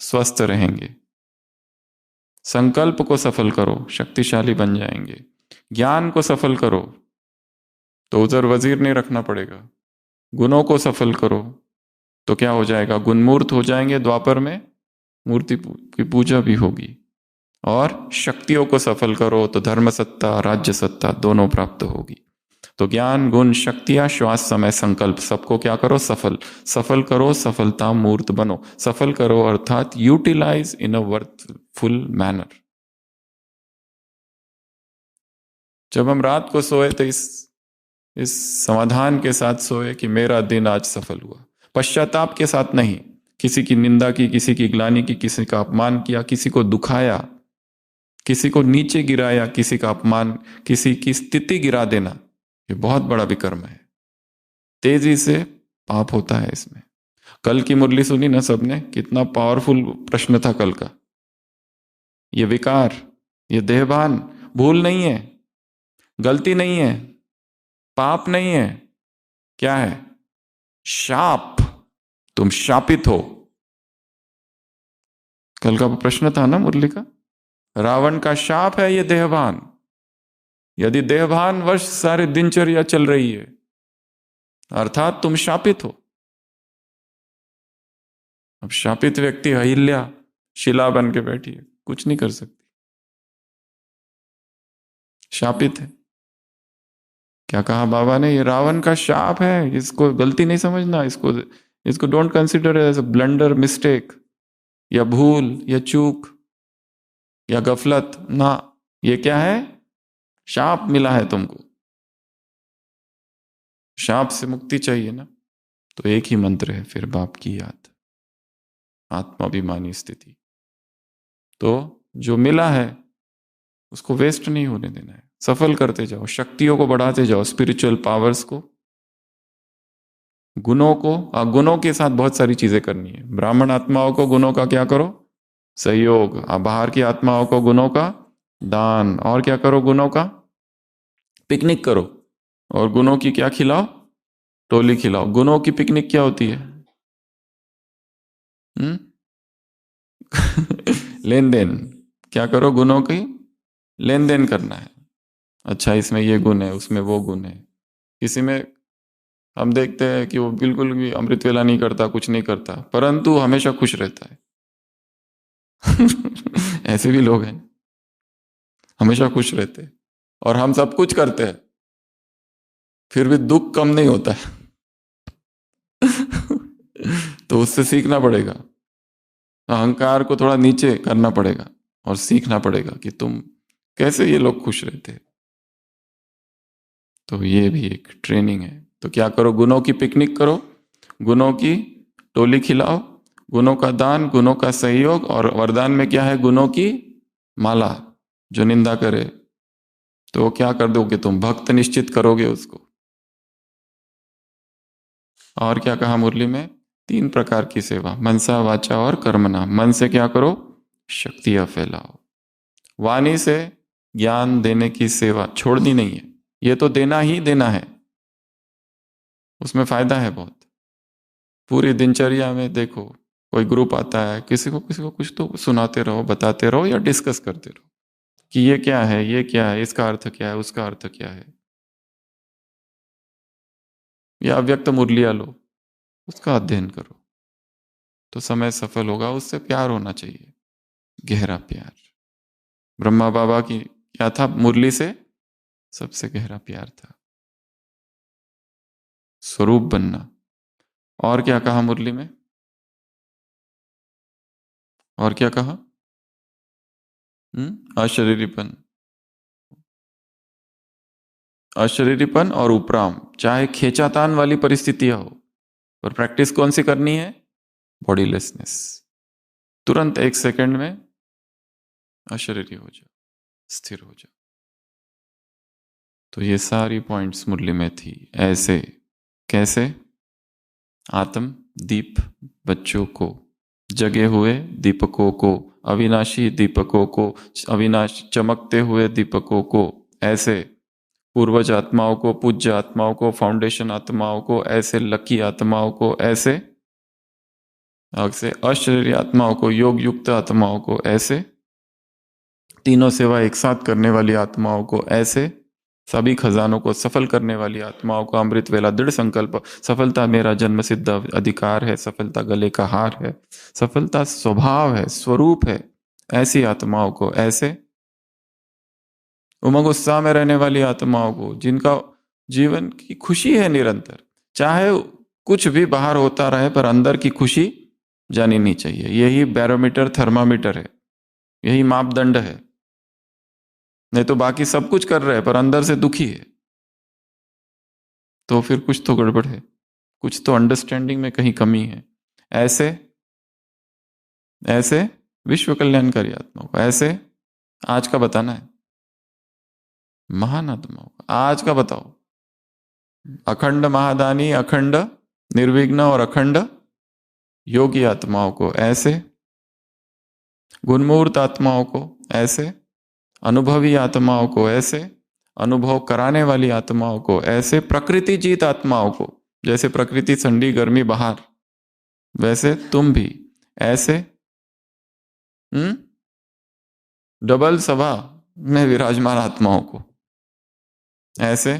स्वस्थ रहेंगे। संकल्प को सफल करो, शक्तिशाली बन जाएंगे। ज्ञान को सफल करो, तो उधर वजीर नहीं रखना पड़ेगा। गुणों को सफल करो तो क्या हो जाएगा, गुणमूर्त हो जाएंगे, द्वापर में मूर्ति की पूजा भी होगी। और शक्तियों को सफल करो तो धर्म सत्ता राज्य सत्ता दोनों प्राप्त होगी। तो ज्ञान गुण शक्तियां श्वास समय संकल्प सबको क्या करो, सफल सफल करो, सफलता मूर्त बनो। सफल करो अर्थात यूटिलाइज इन अ वर्थफुल मैनर। जब हम रात को सोए तो इस समाधान के साथ सोए कि मेरा दिन आज सफल हुआ, पश्चाताप के साथ नहीं। किसी की निंदा की, किसी की ग्लानि की, किसी का अपमान किया, किसी को दुखाया, किसी को नीचे गिराया, किसी का अपमान, किसी की स्थिति गिरा देना, ये बहुत बड़ा विकर्म है। तेजी से पाप होता है इसमें। कल की मुरली सुनी ना सबने, कितना पावरफुल प्रश्न था कल का। ये विकार, ये देहभान भूल नहीं है, गलती नहीं है, पाप नहीं है, क्या है, शाप। तुम शापित हो। कल का प्रश्न था ना मुरली का, रावण का शाप है ये देहभान। यदि देहभान वश सारे दिनचर्या चल रही है अर्थात तुम शापित हो। अब शापित व्यक्ति अहिल्या शिला बन के बैठी है, कुछ नहीं कर सकती, शापित है। क्या कहा बाबा ने, ये रावण का शाप है, इसको गलती नहीं समझना, इसको इसको don't consider as a blunder, mistake या भूल या चूक या गफलत ना। ये क्या है, शाप मिला है तुमको। शाप से मुक्ति चाहिए ना, तो एक ही मंत्र है फिर, बाप की याद, आत्माभिमानी स्थिति। तो जो मिला है उसको वेस्ट नहीं होने देना है, सफल करते जाओ, शक्तियों को बढ़ाते जाओ, स्पिरिचुअल पावर्स को, गुणों को। गुणों के साथ बहुत सारी चीजें करनी है। ब्राह्मण आत्माओं को गुणों का क्या करो, सहयोग। बाहर की आत्माओं को गुणों का दान। और क्या करो, गुणों का पिकनिक करो। और गुणों की क्या खिलाओ, टोली खिलाओ। गुणों की पिकनिक क्या होती है, लेन देन। क्या करो, गुणों की लेन देन करना है। अच्छा इसमें ये गुण है, उसमें वो गुण है। किसी में हम देखते हैं कि वो बिल्कुल भी अमृत वेला नहीं करता, कुछ नहीं करता, परंतु हमेशा खुश रहता है। ऐसे भी लोग हैं, हमेशा खुश रहते हैं। और हम सब कुछ करते हैं फिर भी दुख कम नहीं होता है। तो उससे सीखना पड़ेगा, अहंकार को थोड़ा नीचे करना पड़ेगा और सीखना पड़ेगा कि तुम कैसे ये लोग खुश रहते हैं। तो ये भी एक ट्रेनिंग है। तो क्या करो, गुणों की पिकनिक करो, गुणों की टोली खिलाओ, गुणों का दान, गुणों का सहयोग। और वरदान में क्या है, गुणों की माला। जो निंदा करे तो क्या कर दोगे तुम, भक्त निश्चित करोगे उसको। और क्या कहा मुरली में, 3 प्रकार की सेवा, मनसा वाचा और कर्मणा। मन से क्या करो, शक्तियां फैलाओ। वाणी से ज्ञान देने की सेवा छोड़नी नहीं है, ये तो देना ही देना है, उसमें फायदा है बहुत। पूरी दिनचर्या में देखो, कोई ग्रुप आता है, किसी को कुछ तो सुनाते रहो, बताते रहो या डिस्कस करते रहो कि ये क्या है, ये क्या है, इसका अर्थ क्या है, उसका अर्थ क्या है। या अव्यक्त मुरलिया लो, उसका अध्ययन करो, तो समय सफल होगा। उससे प्यार होना चाहिए, गहरा प्यार। ब्रह्मा बाबा की क्या था, मुरली से सबसे गहरा प्यार था, स्वरूप बनना। और क्या कहा मुरली में, और क्या कहा, अशरीरीपन, अशरीरीपन और उपराम, चाहे खींचातान वाली परिस्थितियां हो, पर प्रैक्टिस कौन सी करनी है, बॉडीलेसनेस। तुरंत 1 सेकंड में अशरीरी हो जाओ, स्थिर हो जाओ। तो ये सारी पॉइंट्स मुरली में थी। ऐसे कैसे, आत्म दीप बच्चों को, जगे हुए दीपकों को, अविनाशी दीपकों को, अविनाश चमकते हुए दीपकों को, ऐसे पूर्वज आत्माओं को, पूज्य आत्माओं को, फाउंडेशन आत्माओं को, ऐसे लकी आत्माओं को, ऐसे अशरीरी आत्माओं को, योग युक्त आत्माओं को, ऐसे तीनों सेवा एक साथ करने वाली आत्माओं को, ऐसे सभी खजानों को सफल करने वाली आत्माओं को अमृत वेला दृढ़ संकल्प, सफलता मेरा जन्म सिद्ध अधिकार है, सफलता गले का हार है, सफलता स्वभाव है, स्वरूप है, ऐसी आत्माओं को, ऐसे उमंग उत्साह में रहने वाली आत्माओं को, जिनका जीवन की खुशी है निरंतर, चाहे कुछ भी बाहर होता रहे पर अंदर की खुशी जानी नहीं चाहिए। यही बैरोमीटर, थर्मामीटर है, यही मापदंड है। नहीं तो बाकी सब कुछ कर रहे हैं पर अंदर से दुखी है, तो फिर कुछ तो गड़बड़ है, कुछ तो अंडरस्टैंडिंग में कहीं कमी है। ऐसे ऐसे विश्व कल्याणकारी आत्माओं को, ऐसे आज का बताना है। महान आत्माओं को आज का बताओ। अखंड महादानी, अखंड निर्विघ्न और अखंड योगी आत्माओं को ऐसे, गुणमूर्त आत्माओं को ऐसे, अनुभवी आत्माओं को ऐसे, अनुभव कराने वाली आत्माओं को ऐसे, प्रकृति जीत आत्माओं को, जैसे प्रकृति ठंडी गर्मी बाहर, वैसे तुम भी ऐसे डबल सभा में विराजमान आत्माओं को ऐसे,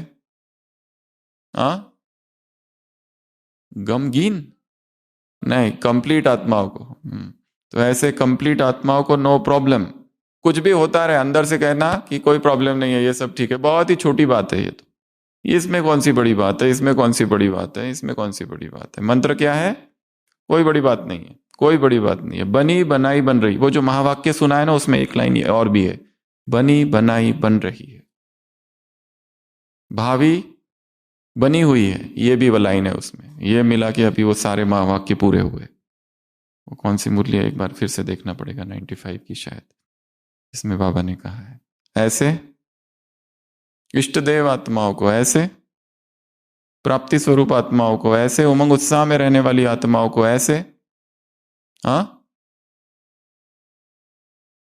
गमगीन नहीं, कंप्लीट आत्माओं को। तो ऐसे कंप्लीट आत्माओं को नो प्रॉब्लम, कुछ भी होता रहे अंदर से कहना कि कोई प्रॉब्लम नहीं है, ये सब ठीक है, बहुत ही छोटी बात है ये तो, इसमें कौन सी बड़ी बात है, इसमें कौन सी बड़ी बात है, इसमें कौन सी बड़ी बात है। मंत्र क्या है? कोई बड़ी बात नहीं है, कोई बड़ी बात नहीं है। बनी बनाई बन रही, वो जो महावाक्य सुना है ना, उसमें एक लाइन और भी है, बनी बनाई बन रही है, भावी बनी हुई है, ये भी वो लाइन है उसमें। ये मिला के अभी वो सारे महावाक्य पूरे हुए। वो कौन सी मुरली है, एक बार फिर से देखना पड़ेगा, 95 की शायद, इसमें बाबा ने कहा है ऐसे इष्ट देव आत्माओं को ऐसे, प्राप्ति स्वरूप आत्माओं को ऐसे, उमंग उत्साह में रहने वाली आत्माओं को ऐसे,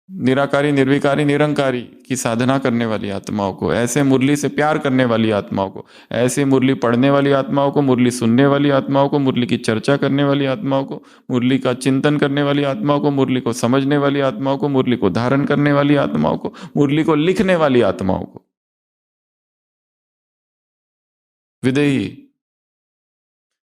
निराकारी निर्विकारी निरंकारी की साधना करने वाली आत्माओं को ऐसे, मुरली से प्यार करने वाली आत्माओं को ऐसे, मुरली पढ़ने वाली आत्माओं को, मुरली सुनने वाली आत्माओं को, मुरली की चर्चा करने वाली आत्माओं को, मुरली का चिंतन करने वाली आत्माओं को, मुरली को समझने वाली आत्माओं को, मुरली को धारण करने वाली आत्माओं को, मुरली को लिखने वाली आत्माओं को, विदेही।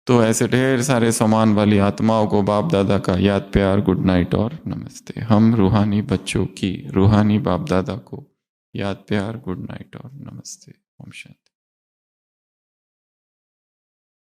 तो ऐसे ढेर सारे सामान वाली आत्माओं को बाप दादा का याद, प्यार, गुड नाइट और नमस्ते। हम रूहानी बच्चों की रूहानी बाप दादा को याद, प्यार, गुड नाइट और नमस्ते। ओम शांति।